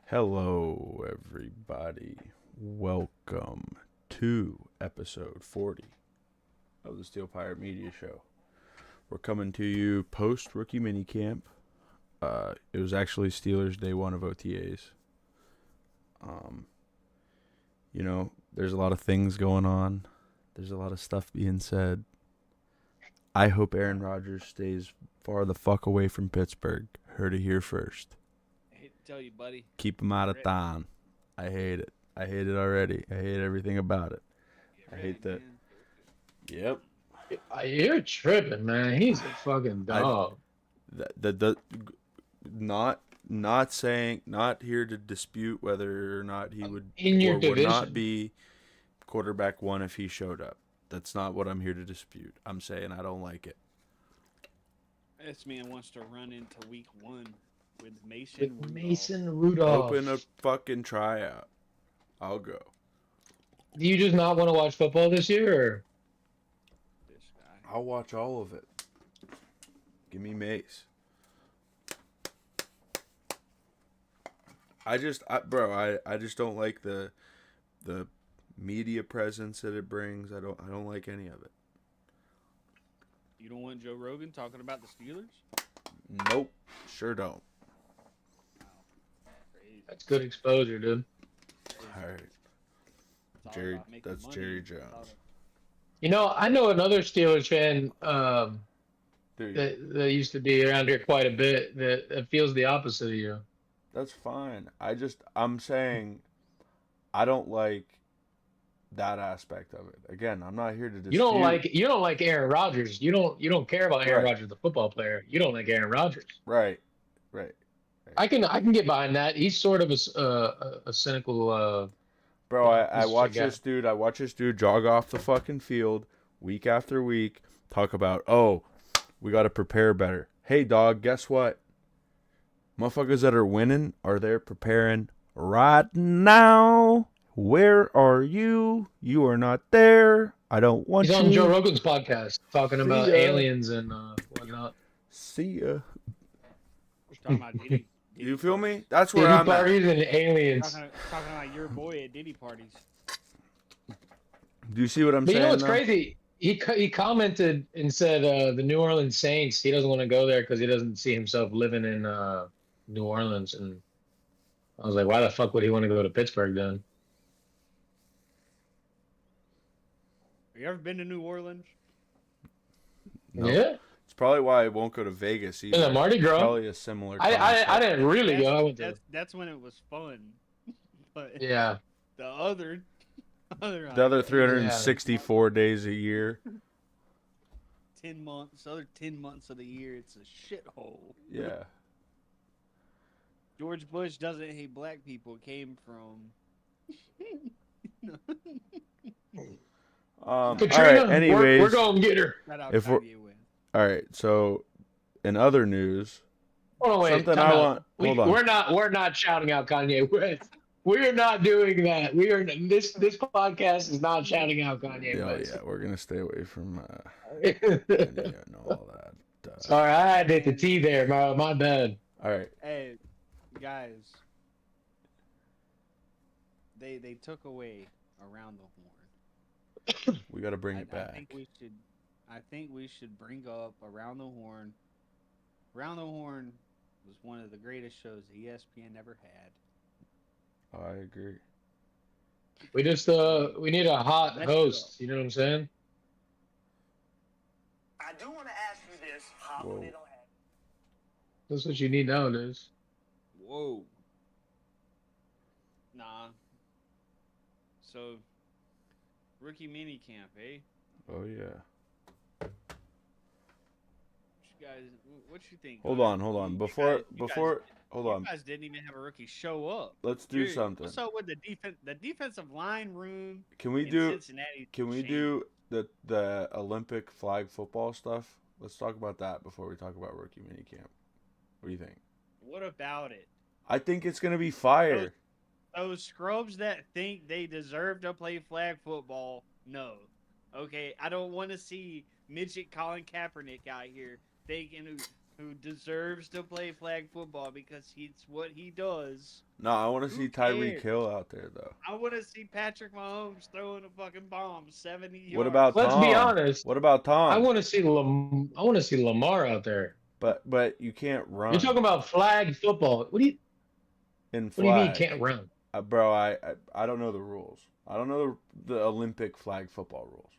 Hello, everybody. Welcome to episode 40 of the Steel Pirate Media Show. We're coming to you post rookie minicamp. It was actually Steelers day one of OTAs. There's a lot of things going on. There's a lot of stuff being said. I hope Aaron Rodgers stays far the fuck away from Pittsburgh. Heard it here first. I hate to tell you, buddy. Keep him out of town. I hate it. I hate it already. I hate everything about it. I hate that. Yep. You're tripping, man. He's a fucking dog. Not saying, not here to dispute whether or not he would in your or division would not be quarterback one if he showed up. That's not what I'm here to dispute. I'm saying I don't like it. This man wants to run into week one with Mason Rudolph. Mason Rudolph. Open a fucking tryout. I'll go. Do you just not want to watch football this year? Or? This guy. I'll watch all of it. Give me Mace. I just don't like the media presence that it brings. I don't like any of it. You don't want Joe Rogan talking about the Steelers? Nope, sure don't. Crazy. That's good exposure, dude. All right, It's all Jerry. about making That's money. Jerry It's all Jones. You know, I know another Steelers fan There you go. that used to be around here quite a bit that feels the opposite of you. That's fine. I'm saying I don't like that aspect of it. Again, I'm not here to dispute. You don't like Aaron Rodgers. You don't care about Aaron Right. Rodgers, the football player. You don't like Aaron Rodgers. Right. I can get behind that. He's sort of a cynical. Bro, Yeah, I he's a watch guy. this dude. I watch this dude jog off the fucking field week after week. Talk about, oh, we got to prepare better. Hey, dog, guess what? Motherfuckers that are winning are there preparing right now. Where are you? You are not there. I don't want He's you. on Joe Rogan's podcast talking about See ya. aliens and whatnot. See ya. We're talking about Diddy. You feel me? That's where Diddy I'm at. parties and aliens. Talking about your boy at Diddy parties. Do you see what I'm But saying? you know what's though? crazy? He commented and said the New Orleans Saints. He doesn't want to go there because he doesn't see himself living in New Orleans. And I was like, why the fuck would he want to go to Pittsburgh then? Have you ever been to New Orleans? No. Yeah, It's probably why I won't go to Vegas in the either. Mardi Gras. Probably a similar I concept. didn't really go. I went to That's when it was fun. But yeah. the other The other 364 days a year. 10 months, other 10 months of the year, it's a shithole. Yeah. George Bush doesn't hate black people. It came from. All Katrina, right. Anyways, we're going to get her. Shout out If we're- Kanye West. all right. So, in other news, Hold on, wait. something time I out. want. Hold on. We're not shouting out Kanye West. We're not doing that. This podcast is not shouting out Kanye Yeah, West. yeah. We're gonna stay away from and all that. Sorry, I had to hit the T there. My bad. All right. Hey, guys. They took away Around the Horn. We got to bring it I back. think we should bring up Around the Horn. Around the Horn was one of the greatest shows ESPN ever had. I agree. We just we need a hot Let's host. You know what I'm saying? I do want to ask you this. How Whoa. they don't have That's what you need nowadays. Whoa. Nah. So, rookie minicamp, eh? Oh yeah. What you think? Hold Hunter? on. Hold on. You Before. guys- Hold you on. guys didn't even have a rookie show up. Let's do You're- something. What's up with the defensive line room Can we in do? Cincinnati? Can we Shame. do the Olympic flag football stuff? Let's talk about that before we talk about rookie minicamp. What do you think? What about it? I think it's gonna be fire. Those scrubs that think they deserve to play flag football, no. Okay, I don't want to see midget Colin Kaepernick out here thinking who deserves to play flag football because it's what he does. No, I want to Who see Tyreek cares? Hill out there though. I want to see Patrick Mahomes throwing a fucking bomb 70 yards. What about Let's Tom? be honest. What about Tom? I want to see Lamar out there. But you can't run. You're talking about flag football. What do you mean can't run? Bro, I don't know the rules. I don't know the Olympic flag football rules.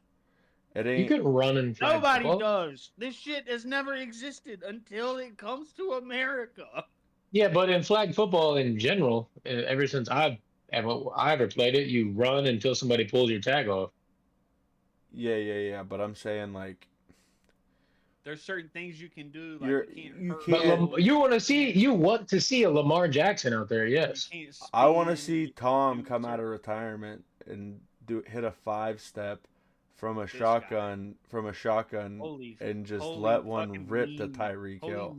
It You ain't. can run in flag Nobody football. does. This shit has never existed until it comes to America. Yeah, but in flag football in general, ever since I ever played it, you run until somebody pulls your tag off. Yeah. But I'm saying like There's certain things you can do, like you hurt But can't- people, you want to see a Lamar Jackson out there, you yes. can't I want to spin, see you Tom can't do come out of certain- retirement and hit a 5-step from a This guy. shotgun Holy, and just holy let one fucking rip to meme. Tyreek Hill.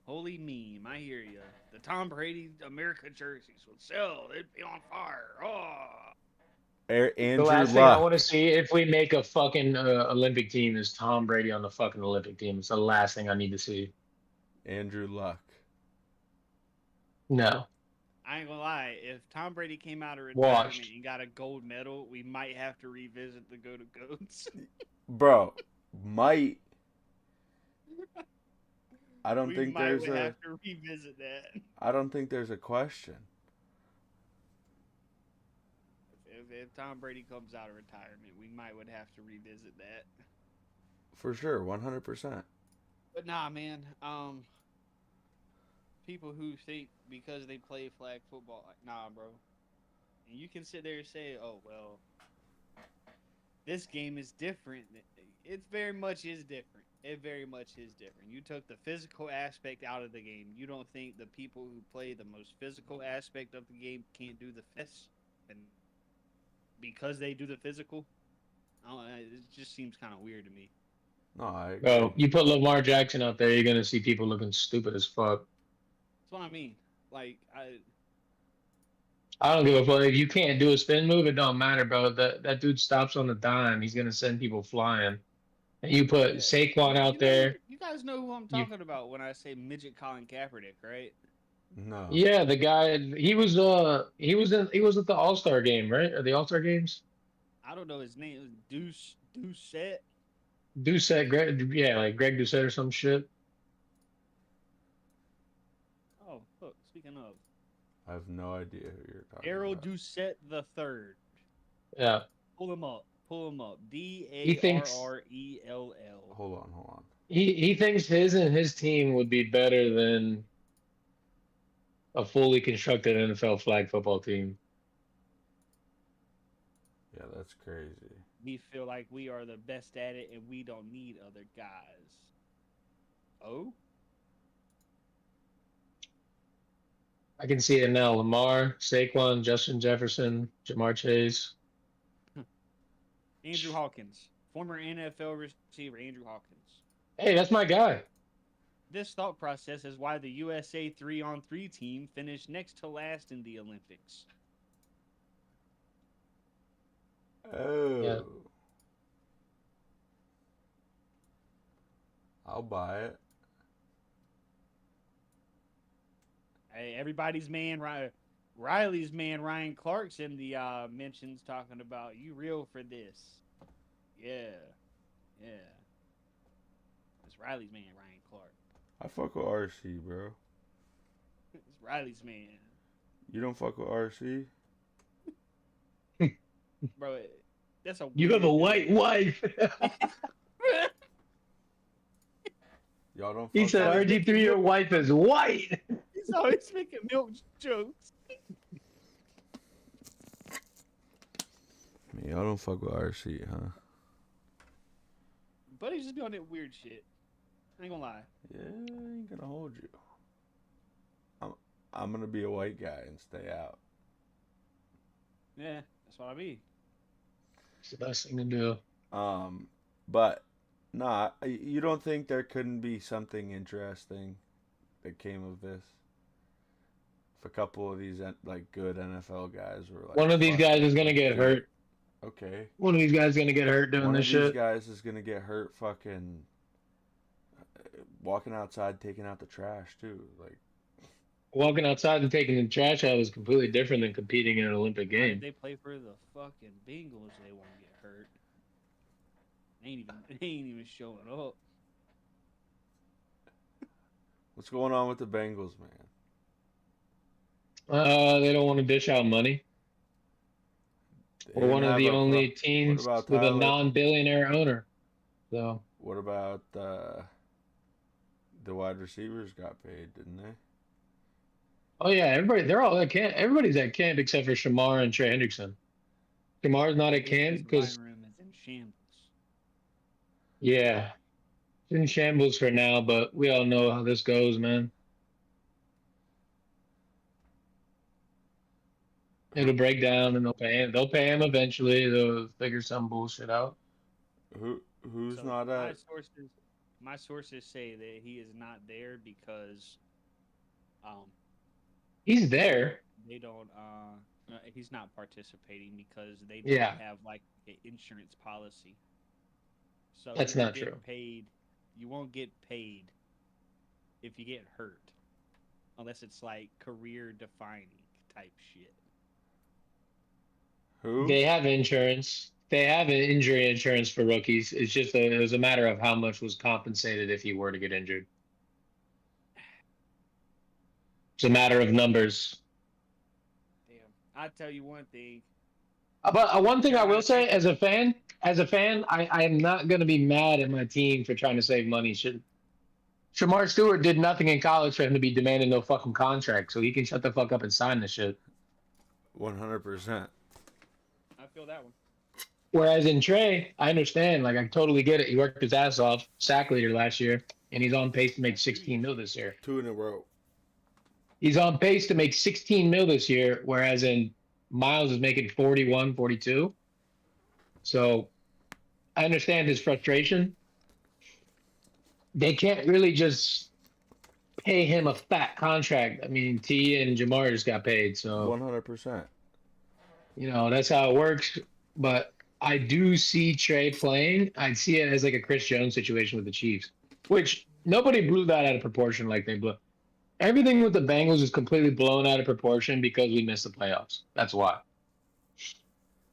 Holy meme. I hear you. The Tom Brady America jerseys would sell. They'd be on fire. Oh. The Andrew last thing I Luck. want to see if we make a fucking Olympic team is Tom Brady on the fucking Olympic team. It's the last thing I need to see. Andrew Luck. No. I ain't gonna lie. If Tom Brady came out of retirement Washed. and got a gold medal, we might have to revisit the Go to Goats. Bro, might. I don't we think might there's would a have to revisit that. I don't think there's a question. If Tom Brady comes out of retirement, we might would have to revisit that. For sure, 100%. But nah, man. People who think because they play flag football, like, nah, bro. And you can sit there and say, "Oh well, this game is different." It very much is different. It very much is different. You took the physical aspect out of the game. You don't think the people who play the most physical aspect of the game can't do the fist, and because they do the physical, I don't know, it just seems kind of weird to me. No, I agree. Bro, you put Lamar Jackson out there, you're gonna see people looking stupid as fuck. That's what I mean. Like I don't give a fuck. If you can't do a spin move, it don't matter, bro. That dude stops on the dime. He's gonna send people flying. And you put Yeah. Saquon out there. You guys know who I'm talking about when I say midget Colin Kaepernick, right? No. Yeah, the guy he was at the All-Star game, right? Or the All-Star games? I don't know his name. It was Doucette. Doucette, like Greg Doucette or some shit. Oh, look. Speaking of, I have no idea who you're talking Errol about. Doucette the third. Yeah. Pull him up. He thinks- DARRELL. Hold on. He thinks his and his team would be better than a fully constructed NFL flag football team. Yeah, that's crazy. We feel like we are the best at it, and we don't need other guys. Oh, I can see it now. Lamar, Saquon, Justin Jefferson, Jamar Chase. Andrew Hawkins, former NFL receiver Andrew Hawkins. Hey, that's my guy. This thought process is why the USA 3-on-3 team finished next to last in the Olympics. Oh. I'll buy it. Hey, everybody's man, Riley's man, Ryan Clark's in the mentions talking about you real for this. Yeah. It's Riley's man, Ryan Clark. I fuck with RC, bro. It's Riley's man. You don't fuck with RC? Bro, that's a You have a weird- white wife. Y'all don't fuck He said with RG3, your wife is white. He's always making milk jokes. Man, y'all don't fuck with RC, huh? But he's just doing that weird shit. I ain't gonna lie. Yeah, I ain't gonna hold you. I'm gonna be a white guy and stay out. Yeah, that's what I mean. It's the best thing to do. But nah, you don't think there couldn't be something interesting that came of this? If a couple of these like good NFL guys were like, One of these "Fuck guys it, is gonna let's get do hurt. it." Okay. One of these guys is gonna get hurt doing One of this these shit. guys is gonna get hurt fucking walking outside, taking out the trash too. Like, Walking outside and taking the trash out is completely different than competing in an Olympic Why did game. they play for the fucking Bengals? They won't get hurt. They ain't even showing up. what's going on with the Bengals, man? They don't want to dish out money. They We're one didn't of the have a only teams about with a Tyler? non-billionaire owner. So What about the wide receivers got paid, didn't they? oh yeah, they're all at camp. Everybody's at camp except for Shamar and Trey Hendrickson. Shamar's not at camp His because line room is in shambles. yeah, it's in shambles for now. But we all know how this goes, man. It'll break down and they'll pay him. They'll pay him eventually. They'll figure some bullshit out. Who's So not at? my sources say that he is not there because He's there. they don't he's not participating because they don't Yeah. have like an insurance policy. So That's you won't not get true. Paid. You won't get paid if you get hurt, unless it's like career defining type shit. Who? They have insurance. They have an injury insurance for rookies. It's just it was a matter of how much was compensated if you were to get injured. It's a matter of numbers. Damn. I tell you one thing. But one thing I will say, as a fan, I am not going to be mad at my team for trying to save money. Shamar Stewart did nothing in college for him to be demanding no fucking contract, so he can shut the fuck up and sign this shit. 100%. I feel that one. Whereas in Trey, I understand. Like, I totally get it. He worked his ass off, sack leader last year, and he's on pace to make 16 mil this year. 2 in a row. He's on pace to make 16 mil this year, whereas in Miles is making 41, 42. So I understand his frustration. They can't really just pay him a fat contract. I mean, T and Jamar just got paid, so 100%. that's how it works. But I do see Trey playing. I'd see it as like a Chris Jones situation with the Chiefs, which nobody blew that out of proportion like they blew. Everything with the Bengals is completely blown out of proportion because we missed the playoffs. That's why.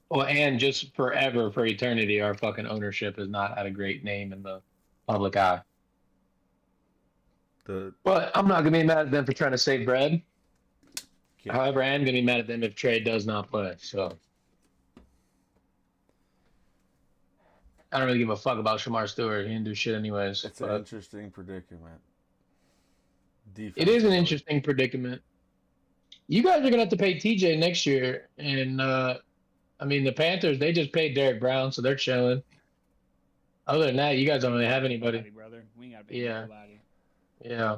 Well, and just forever, for eternity, our fucking ownership has not had a great name in the public eye. But I'm not going to be mad at them for trying to save bread. Yeah. However, I am going to be mad at them if Trey does not play. So I don't really give a fuck about Shamar Stewart. He didn't do shit anyways. It's an But interesting predicament. it is an interesting predicament. You guys are going to have to pay TJ next year. And, I mean, the Panthers, they just paid Derek Brown, so they're chilling. Other than that, you guys don't really have anybody. Brother. We ain't got to pay Yeah. nobody. Yeah.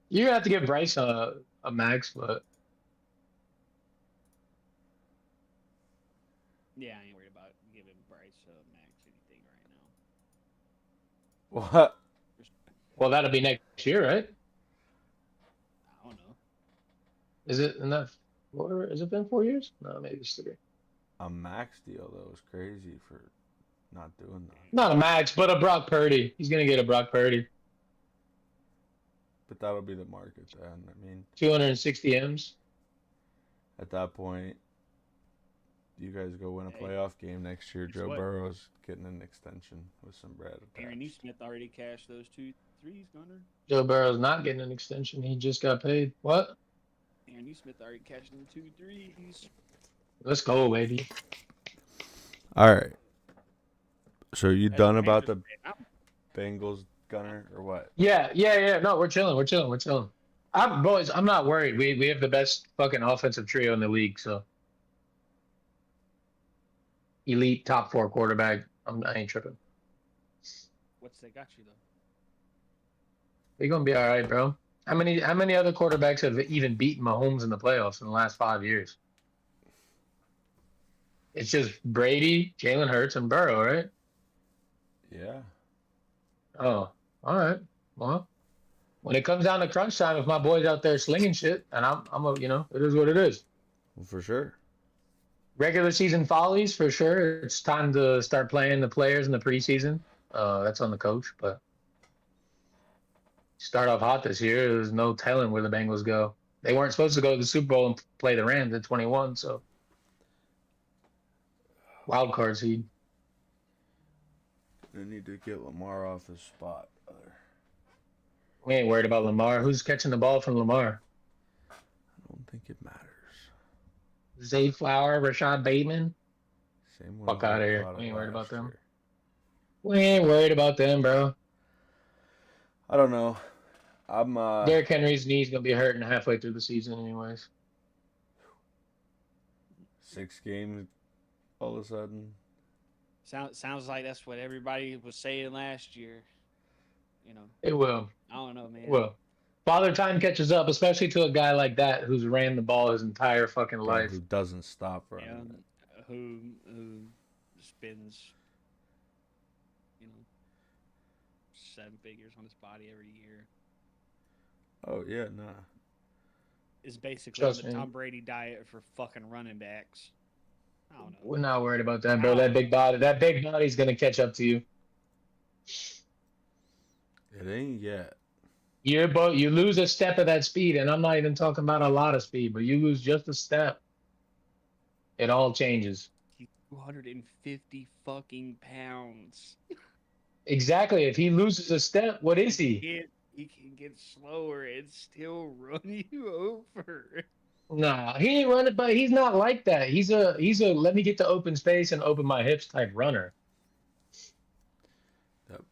You're going to have to give Bryce a max, but Yeah, I ain't worried about giving Bryce max anything right now. What? well, that'll be next year, right? I don't know. Is it enough? Has it been 4 years? No, maybe it's 3. A max deal, though, is crazy for not doing that. Not a max, but a Brock Purdy. He's going to get a Brock Purdy. But that'll be the market then. I mean, 260 M's. at that point, you guys go win a Hey, playoff game next year. guess Joe what? Burrow's getting an extension with some bread Aaron attached. Smith already cashed those 2 threes, Gunner. Joe Burrow's not getting an extension. He just got paid. What? Aaron Smith already cashed them 2 threes. Let's go, baby. All right. So you As done a about the Panthers fan, I'm- Bengals, Gunner, or what? Yeah. No, we're chilling. Boys, I'm not worried. We have the best fucking offensive trio in the league, so elite top 4 quarterback. I ain't tripping. What's they got you though? We're gonna be all right, bro. How many other quarterbacks have even beaten Mahomes in the playoffs in the last 5 years? It's just Brady, Jalen Hurts, and Burrow, right? Yeah. Oh, all right. Well, when it comes down to crunch time, if my boy's out there slinging shit, and it is what it is. Well, for sure. Regular season follies for sure. It's time to start playing the players in the preseason. That's on the coach, but Start off hot this year. There's no telling where the Bengals go. They weren't supposed to go to the Super Bowl and play the Rams at 21, so wild card seed. They need to get Lamar off his spot. We ain't worried about Lamar. Who's catching the ball from Lamar? I don't think it matters. Zay Flower, Rashad Bateman. Same one. Fuck we outta here. caught We it ain't worried about last them. year. We ain't worried about them, bro. I don't know. I'm Derrick Henry's knee's gonna be hurting halfway through the season, anyways. 6 games all of a sudden. Sounds like that's what everybody was saying last year. You know, It will. I don't know, man. It will. Father Time catches up, especially to a guy like that who's ran the ball his entire fucking Bro, life. who doesn't stop You running know, it. who spends, 7 figures on his body every year. Oh yeah, nah. Is basically Trust the me. Tom Brady diet for fucking running backs. I don't know. We're not worried about that, bro. That big body's gonna catch up to you. It ain't yet. You lose a step of that speed, and I'm not even talking about a lot of speed, but you lose just a step. It all changes. He's 250 fucking pounds. Exactly. If he loses a step, what is he? He can get slower and still run you over. Nah, he ain't running, but he's not like that. He's a let me get to open space and open my hips type runner.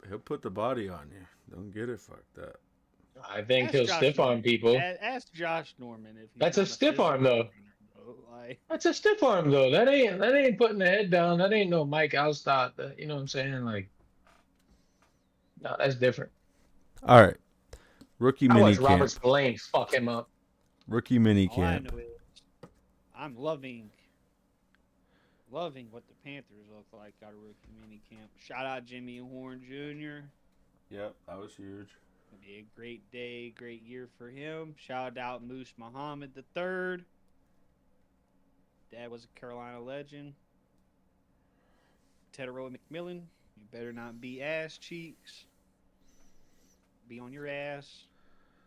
He'll put the body on you. Don't get it fucked up. I think Ask he'll Josh stiff arm Norman. people. Ask Josh Norman if he's That's a not stiff arm, physical though. runner, bro. Like, That's a stiff arm though. That ain't putting the head down. That ain't no Mike Alstott. You know what I'm saying? Like, no, that's different. All right. Rookie I mini watched Robert camp. Spillane fuck him up. Rookie mini all I camp. know is I'm loving what the Panthers look like out of rookie mini camp. Shout out Jimmy Horn Jr. Yep, that was huge. It'll be a great day, great year for him. Shout out Moose Muhammad III. Dad was a Carolina legend. Tedero McMillan, you better not be ass cheeks. Be on your ass.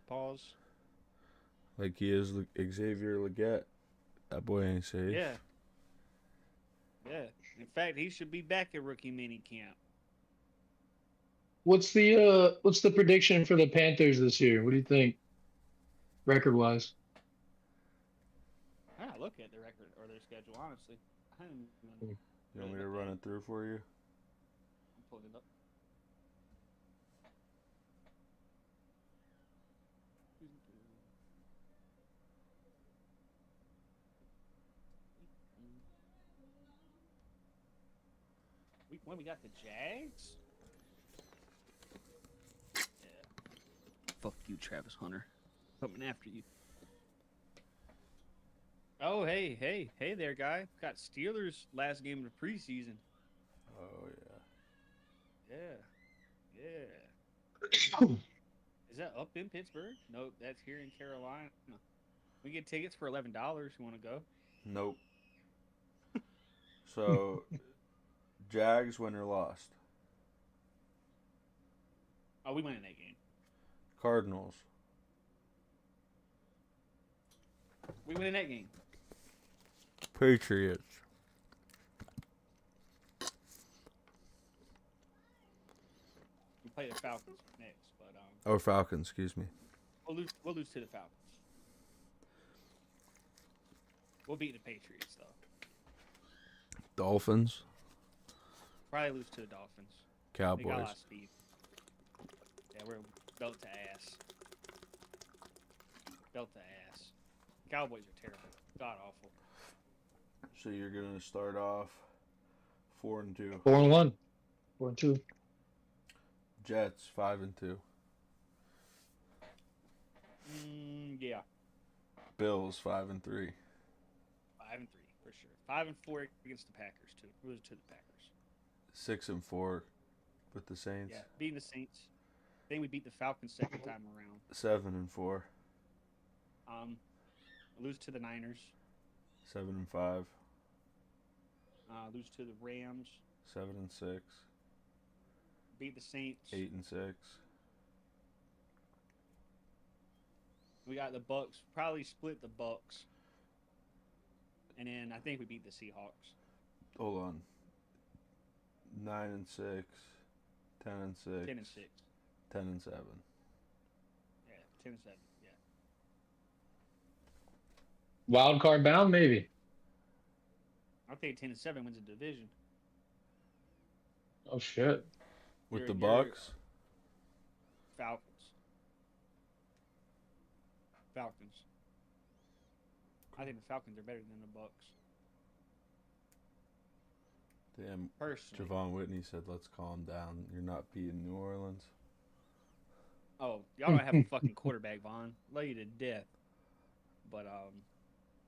Pause. Like he is Xavier Leggett. That boy ain't safe. Yeah. Yeah. In fact, he should be back at rookie mini camp. What's the prediction for the Panthers this year? What do you think, record wise? I gotta look at the record or their schedule, honestly. I haven't even You want me to run it through for you? I'm pulling it up. When we got the Jags? Yeah. Fuck you, Travis Hunter. Coming after you. Oh, hey there, guy. Got Steelers last game of the preseason. Oh Yeah. Is that up in Pittsburgh? Nope, that's here in Carolina. We get tickets for $11. You want to go? Nope. So, Jags win or lost? Oh, we went in that game. Cardinals. We went in that game. Patriots. We play the Falcons next, but Oh, Falcons, excuse me. we'll lose to the Falcons. We'll beat the Patriots though. Dolphins. Probably lose to the Dolphins. They got a lot Cowboys. of speed. Yeah, we're belt to ass. Belt to ass. Cowboys are terrible. God awful. So you're gonna start off 4-2. 4-1, 4-2. Jets 5-2. Yeah. Bills 5-3. 5-3 for sure. 5-4 against the Packers too. Lose to the Packers. 6-4 with the Saints. Yeah, beating the Saints. Then we beat the Falcons second time around. 7-4. Lose to the Niners. 7-5. Lose to the Rams. 7-6. Beat the Saints. 8-6. We got the Bucks. Probably split the Bucks. And then I think we beat the Seahawks. Hold on. 9-6, 10-6, 10 and 6. 10-7. Yeah, 10 and 7. Yeah. Wild card bound, maybe. I think 10 and 7 wins the division. Oh shit. With You're- the you're- Bucks? Falcons. Falcons. I think the Falcons are better than the Bucks. Damn, Personally. Javon Whitney said, let's calm down. You're not beating New Orleans. Oh, y'all don't have a fucking quarterback, Vaughn. Love you to death. But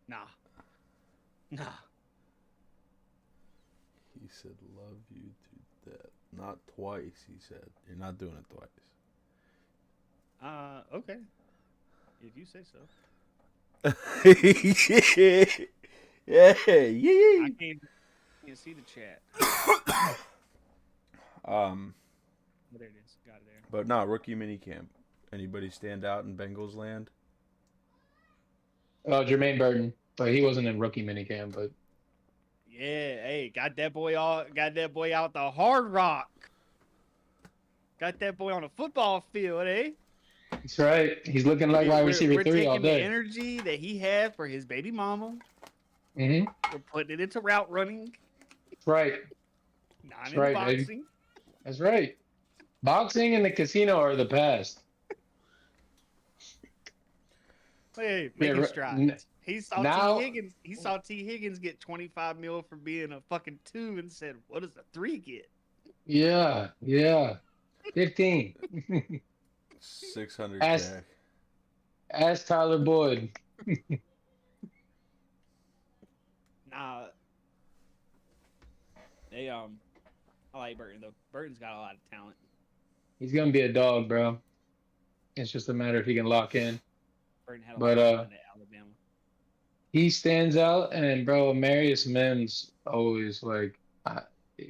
nah. Nah. He said, love you to death. Not twice, he said. You're not doing it twice. Okay. If you say so. yeah, I can't see the chat. But there it is. Got it there. But no, rookie minicamp. Anybody stand out in Bengals land? Oh, Jermaine Burton, but he wasn't in rookie minicamp. But Yeah, hey, got that boy out the Hard Rock. Got that boy on a football field, eh? that's right. He's looking like wide receiver we're 3 all taking the day. energy that he had for his baby mama. Mm-hmm. We're putting it into route running, That's right. not That's in right, baby. boxing. That's right. Boxing and the casino are the past. Hey, Yeah, making n- strides. He saw now- T. Higgins. He saw T. Higgins get 25 mil for being a fucking 2 and said, "What does a 3 get?" Yeah, 15. 600K. Ask Tyler Boyd. Nah. I like Burton though. Burton's got a lot of talent. He's gonna be a dog, bro. It's just a matter if he can lock in. Burton had a But, lot of talent at Alabama. He stands out, and bro, Marius Mims always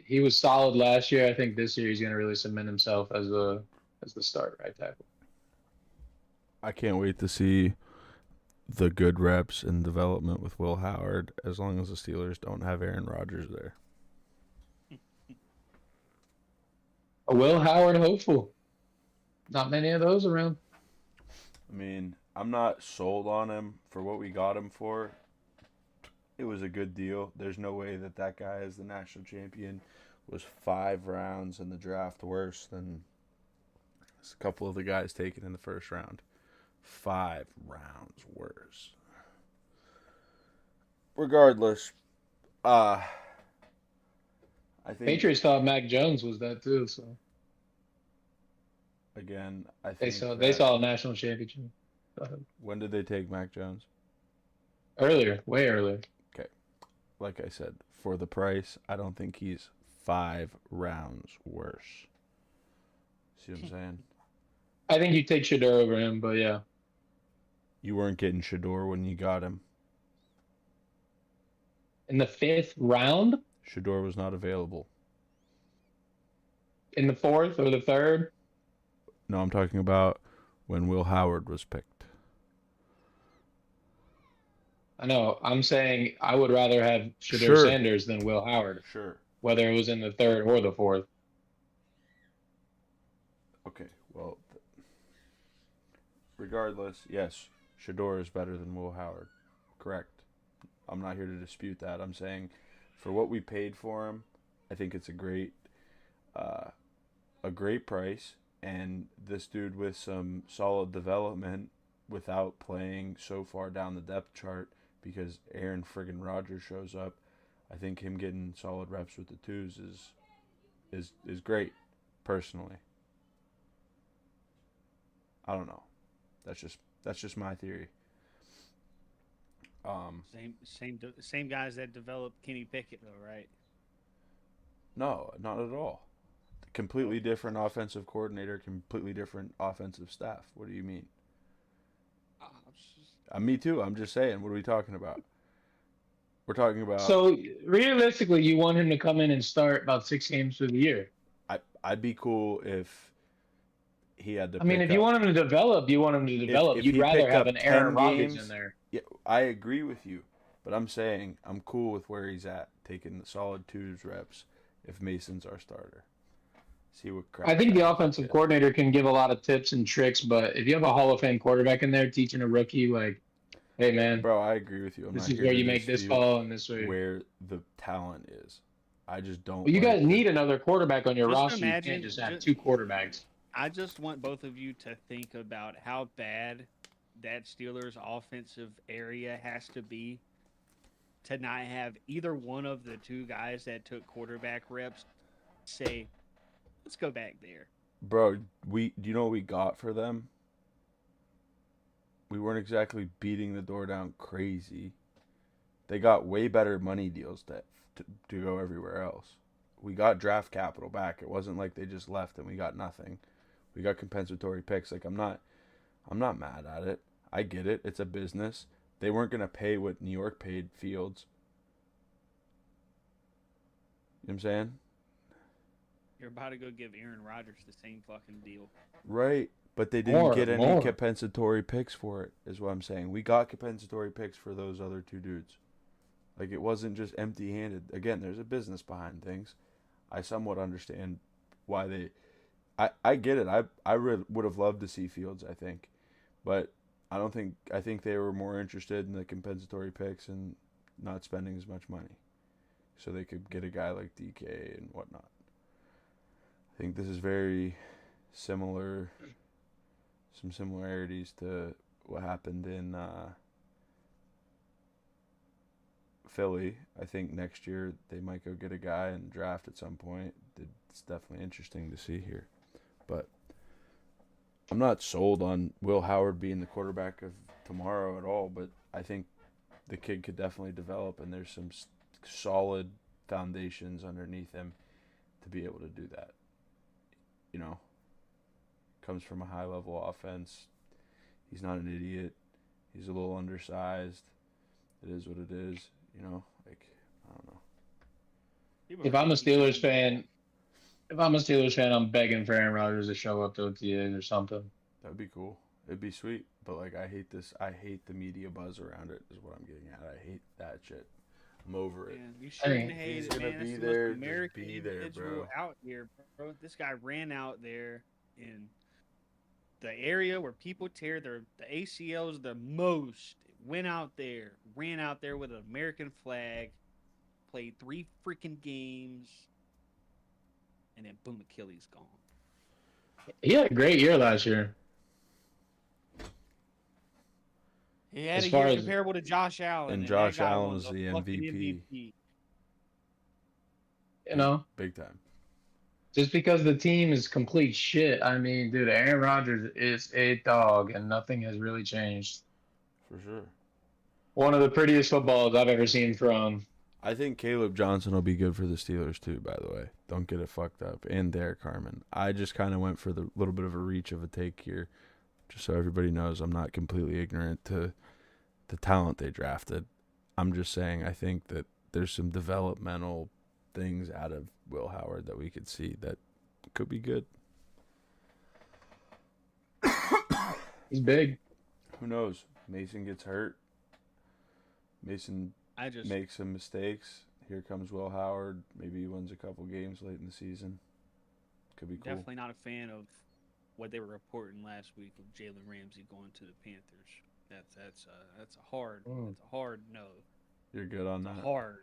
he was solid last year. I think this year he's gonna really cement himself as the start right tackle. I can't wait to see the good reps and development with Will Howard as long as the Steelers don't have Aaron Rodgers there. A Will Howard hopeful. Not many of those around. I mean, I'm not sold on him for what we got him for. It was a good deal. There's no way that guy is the national champion was 5 rounds in the draft worse than a couple of the guys taken in the first round. 5 rounds worse. Regardless, I think Patriots thought Mac Jones was that too, so again, I they think saw that- a national championship. When did they take Mac Jones? Earlier, way earlier. Like I said, for the price, I don't think he's 5 rounds worse. See what I'm saying? I think you take Shador over him, but yeah. You weren't getting Shador when you got him. In the 5th round, Shador was not available. in the 4th or the 3rd. No, I'm talking about when Will Howard was picked. I know. I'm saying I would rather have Shador Sure. Sanders than Will Howard, Sure. whether it was in the 3rd or the 4th. Okay, well, regardless, yes, Shador is better than Will Howard. Correct. I'm not here to dispute that. I'm saying for what we paid for him, I think it's a great price, and this dude with some solid development without playing so far down the depth chart because Aaron friggin' Rodgers shows up. I think him getting solid reps with the 2s is great, personally. I don't know. That's just my theory. Same guys that developed Kenny Pickett though, right? No, not at all. Completely different offensive coordinator, completely different offensive staff. What do you mean? Me too. I'm just saying. What are we talking about? We're talking about. So realistically, you want him to come in and start about 6 games through the year. I'd be cool if he had to. I mean, pick if you up. want him to develop, you want him to develop. If You'd he rather picked have up an Aaron 10 Rodgers in games, there. yeah, I agree with you, but I'm saying I'm cool with where he's at, taking the solid 2 reps. If Mason's our starter, see what crap. I think the happens offensive again. coordinator can give a lot of tips and tricks, but if you have a Hall of Fame quarterback in there teaching a rookie, like, hey man, Bro, I agree with you. I'm this not is here where to you make this dispute call and this way. where the talent is. I just don't. Well, you like guys need another quarterback on your Just roster. You imagine- can't just have ju- 2 quarterbacks. I just want both of you to think about how bad that Steelers offensive area has to be to not have either one of the 2 guys that took quarterback reps say, let's go back there. Bro, do you know what we got for them? We weren't exactly beating the door down crazy. They got way better money deals to go everywhere else. We got draft capital back. It wasn't like they just left and we got nothing. We got compensatory picks. Like I'm not mad at it. I get it. It's a business. They weren't gonna pay what New York paid Fields. You know what I'm saying? You're about to go give Aaron Rodgers the same fucking deal. Right. But they didn't More, get any more. compensatory picks for it, is what I'm saying. We got compensatory picks for those other 2 dudes. Like, it wasn't just empty-handed. Again, there's a business behind things. I somewhat understand why they... I get it. I would have loved to see Fields, I think. But I think they were more interested in the compensatory picks and not spending as much money. So they could get a guy like DK and whatnot. I think this is very similar... Some similarities to what happened in Philly. I think next year they might go get a guy and draft at some point. It's definitely interesting to see here. But I'm not sold on Will Howard being the quarterback of tomorrow at all, but I think the kid could definitely develop, and there's some solid foundations underneath him to be able to do that. You know? Comes from a high level offense. He's not an idiot. He's a little undersized. It is what it is, you know? Like, I don't know. If I'm a Steelers fan, I'm begging for Aaron Rodgers to show up to OTAs or something. That'd be cool. It'd be sweet. But like I hate the media buzz around it is what I'm getting at. I hate that shit. I'm over it. Man, you shouldn't Hey, hate he's it, gonna man. be That's there, the just most American be there, individual bro. out here, bro. This guy ran out there in the area where people tear the ACLs the most. Went out there, ran out there with an American flag, played 3 freaking games, and then boom, Achilles gone. He had a great year last year. He had As a far year as- comparable to Josh Allen. And that Josh guy Allen was was a the fucking MVP. You know, Big time. just because the team is complete shit. I mean, dude, Aaron Rodgers is a dog, and nothing has really changed. For sure. One of the prettiest footballs I've ever seen thrown. I think Caleb Johnson will be good for the Steelers too, by the way. Don't get it fucked up. And Derek Harmon. I just kind of went for the little bit of a reach of a take here, just so everybody knows I'm not completely ignorant to the talent they drafted. I'm just saying I think that there's some developmental things out of Will Howard that we could see that could be good. He's big. Who knows? Mason gets hurt. Mason I just makes some mistakes. Here comes Will Howard. Maybe he wins a couple games late in the season. Could be cool. definitely not a fan of what they were reporting last week of Jalen Ramsey going to the Panthers. That's a hard no. You're good on It's that. a hard.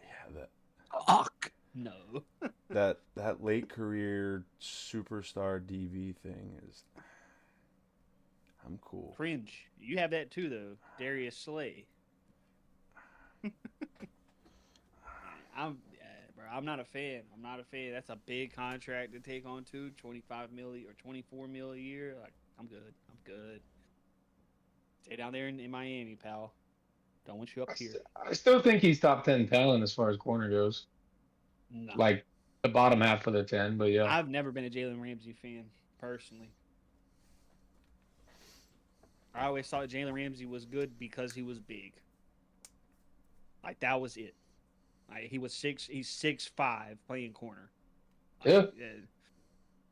Yeah, that Fuck no. that late career superstar DV thing is. I'm cool. Cringe. You have that too though, Darius Slay. I'm not a fan. That's a big contract to take on too. 25 million or 24 million a year. Like I'm good. Stay down there in Miami, pal. Don't want you up here. I still think he's top 10 talent as far as corner goes. No. Like the bottom half of the 10, but yeah. I've never been a Jalen Ramsey fan personally. I always thought Jalen Ramsey was good because he was big. Like that was it. Like he's 6'5" playing corner. Yeah.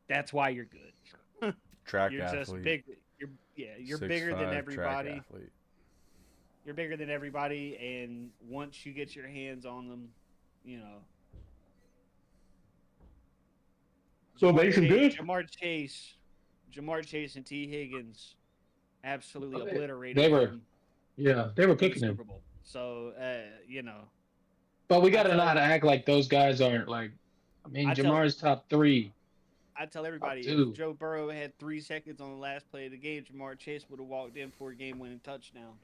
That's why you're good. Track You're athlete. just big. You're bigger than 6'5" everybody. Track athlete. You're bigger than everybody, and once you get your hands on them, you know. So Mason good? Jamar Chase, and T. Higgins absolutely They obliterated were, him yeah, they were in the cooking him. Super Bowl. So, you know, But we got to tell not act like those guys aren't like. I mean, I tell- Jamar's top 3. I tell everybody, two. if Joe Burrow had 3 seconds on the last play of the game, Jamar Chase would have walked in for a game-winning touchdown.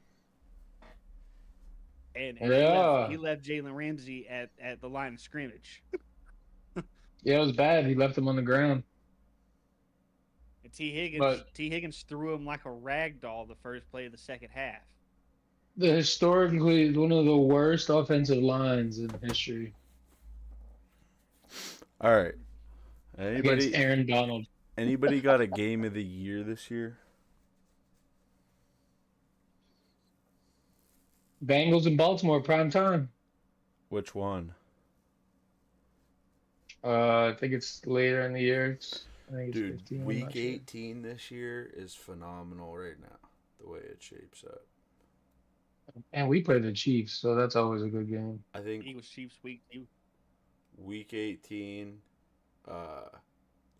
And Yeah. he left Jalen Ramsey at the line of scrimmage. Yeah, it was bad. He left him on the ground. And T. Higgins threw him like a rag doll the first play of the second half. The historically one of the worst offensive lines in history All right. against Anybody Aaron Donald. anybody got a game of the year this year? Bengals in Baltimore prime time. Which one? I think it's later in the year. I think it's Dude, 15. I'm week not sure. 18 this year is phenomenal right now. The way it shapes up. And we play the Chiefs, so that's always a good game. I think Eagles Chiefs week 2. week 18,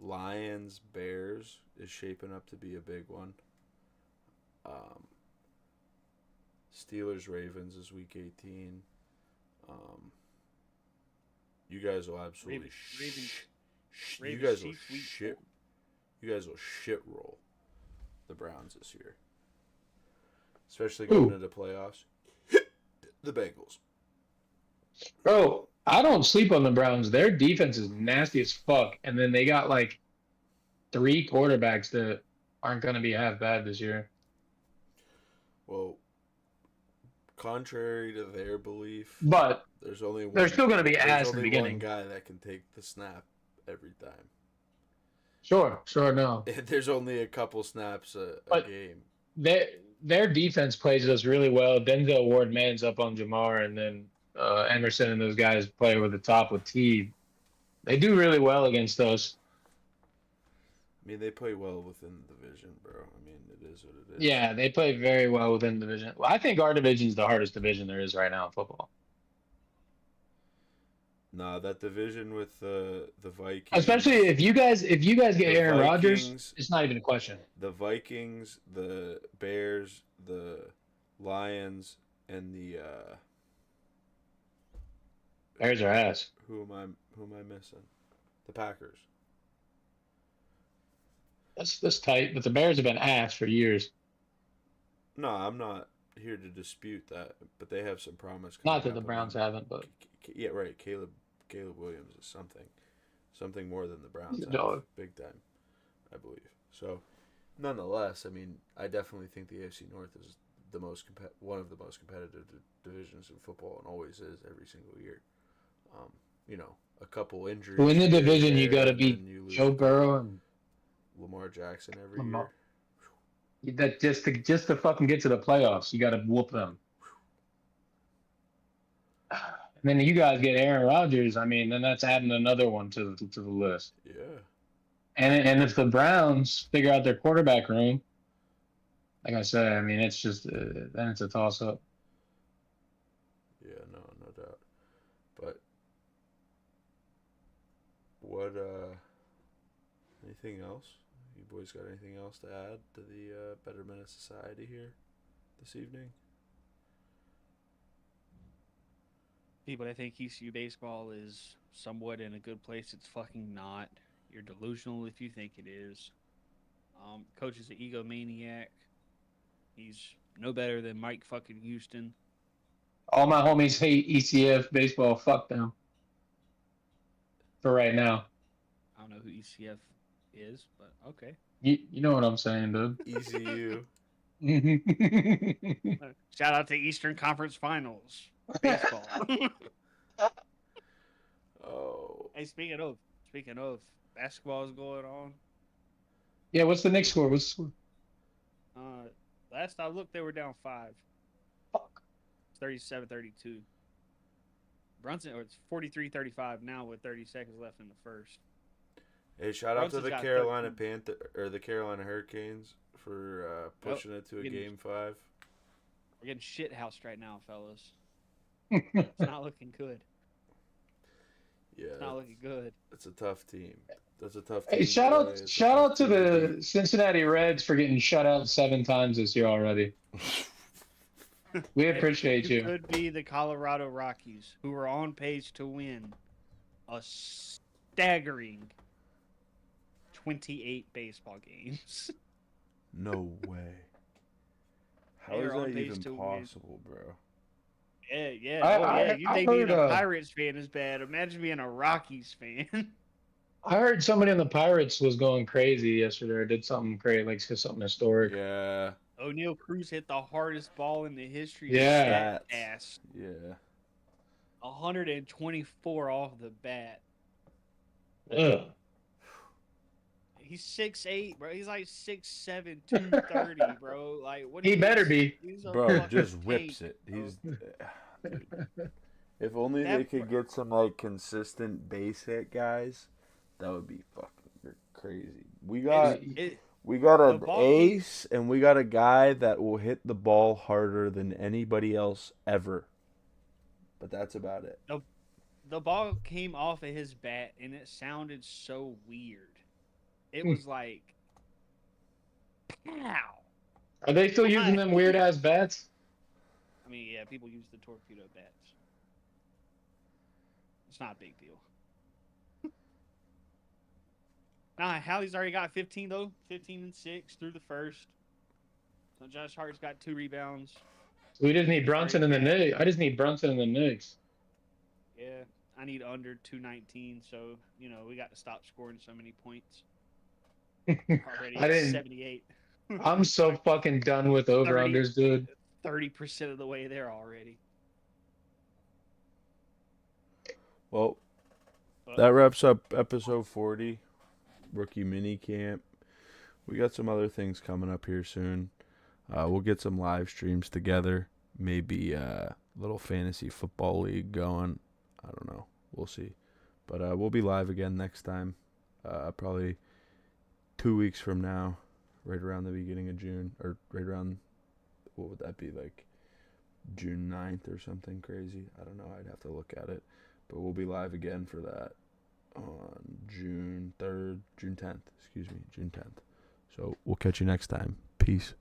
Lions Bears is shaping up to be a big one. Steelers Ravens is week 18. You guys will absolutely you guys will Chiefs week shit. You guys will shit roll the Browns this year, especially going into the playoffs. The Bengals. Bro, I don't sleep on the Browns. Their defense is nasty as fuck, and then they got like 3 quarterbacks that aren't going to be half bad this year. Well, contrary to their belief, But there's only one, they're still going to be there's ass in the only beginning. one guy that can take the snap every time. Sure, no. There's only a couple snaps a But- game. Their defense plays us really well. Denzel Ward mans up on Jamar, and then Emerson and those guys play over the top with T. They do really well against us. I mean, they play well within the division, bro. I mean, it is what it is. Yeah, they play very well within the division. Well, I think our division is the hardest division there is right now in football. Nah, that division with the Vikings. Especially if you guys get The Aaron Rodgers, Vikings- it's not even a question. the Vikings, the Bears, the Lions, and the Bears are ass. who am I missing? The Packers. That's tight. But the Bears have been ass for years. No, I'm not here to dispute that, but they have some promise. Not coming that the up. Browns haven't, but Yeah, right. Caleb Williams is something more than the Browns He's a have, dog. big time, I believe. So, nonetheless, I mean, I definitely think the AFC North is the most one of the most competitive divisions in football, and always is every single year. You know, a couple injuries. to win the here and division, you there, got to and beat then you lose Joe to Burrow and Lamar Jackson every Lamar. year. that just to fucking get to the playoffs. You got to whoop them. And then you guys get Aaron Rodgers. I mean, then that's adding another one to the list. Yeah. And if the Browns figure out their quarterback room, like I said, I mean, it's just then it's a toss up. Yeah, no doubt. But what anything else? You boys got anything else to add to the betterment of society here this evening? People that think ECU baseball is somewhat in a good place, it's fucking not. You're delusional if you think it is. Coach is an egomaniac. He's no better than Mike fucking Houston. All my homies hate ECF baseball. Fuck them. For right now, I don't know who ECF is, but okay. you know what I'm saying, dude. ECU. Shout out to Eastern Conference Finals baseball. Oh, Hey, speaking of basketball is going on. Yeah, what's the next score? What's the score? Last I looked, they were down 5. Fuck. It's 37-32. Brunson, or it's 43-35 now with 30 seconds left in the first. Hey, shout out to Brunson's the got Carolina 13. the Carolina Hurricanes for pushing it to a getting- game 5. We're getting shithoused right now, fellas. It's not looking good. Yeah, It's not looking good. it's a tough team. That's a tough team. Hey, shout to out, play. It's a shout tough out to team to the Cincinnati Reds for getting shut out 7 times this year already. We appreciate You you. could be the Colorado Rockies, who are on pace to win a staggering 28 baseball games. No way. How They is are on that pace even to win. possible, bro? Yeah. I You think being heard, a Pirates fan is bad? Imagine being a Rockies fan. I heard somebody in the Pirates was going crazy yesterday. Or did something great, like said something historic. Yeah, O'Neal Cruz hit the hardest ball in the history Yeah. of ass. yeah. 124 off the bat. Ugh. He's 6'8", bro. He's like 6'7", 230, bro. Like what? He better be. He's a Bro, fucking just whips tank, it. bro. He's dude. If only That they could get some like consistent base hit guys, that would be fucking crazy. We got It- an the ball ace and we got a guy that will hit the ball harder than anybody else ever. But that's about it. the ball came off of his bat and it sounded so weird. It was like, pow. Are they still using them weird ass bats? I mean, yeah, people use the torpedo bats. It's not a big deal. Nah, Hallie's already got 15 though. 15 and 6 through the first. So Josh Hart's got 2 rebounds. We just need Brunson in the Knicks. I just need Brunson in the Knicks. Yeah, I need under 219. So we got to stop scoring so many points. Already I at didn't. 78. I'm so fucking done with over unders, dude. 30% of the way there already. Well, But that wraps up episode 40, rookie mini camp. We got some other things coming up here soon. We'll get some live streams together. Maybe a little fantasy football league going. I don't know. We'll see. But we'll be live again next time. Probably 2 weeks from now, right around the beginning of June, or right around, what would that be, like June 9th or something crazy? I don't know. I'd have to look at it. But we'll be live again for that on June 10th. So we'll catch you next time. Peace.